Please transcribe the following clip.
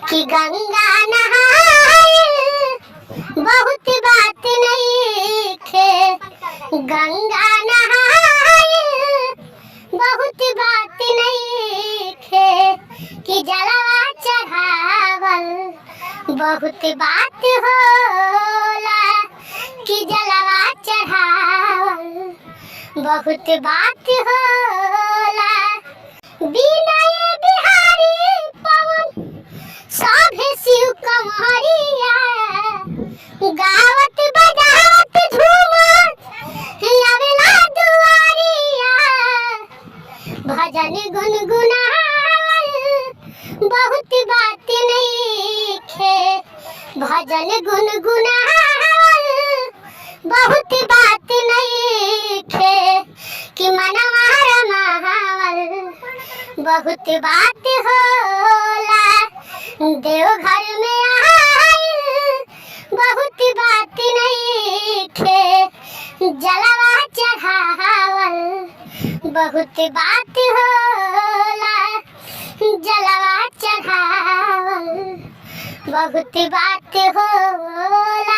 कि गंगा नहाइल बहुत बात नहीं खे। गंगा नहाइल बहुत बात नहीं खे कि जलवा चढ़ावल बहुत बात होला। कि जलवा चढ़ावल बहुत बात होला। विनय बिहारी पवन सभे शिव कंवरिया गावत बजावत झूमत आवेला दुआरिया। भजन गुनगुनावल बहुत बात नइखे। भजन गुनगुनावल बहुत बात नइखे कि मनवा रमावल बहुत बात होला। देवघर में आइल बहुत बात नइखे। जलवा चढ़ावल बहुत बात होला। जलवा चढ़ावल बहुत बात होला।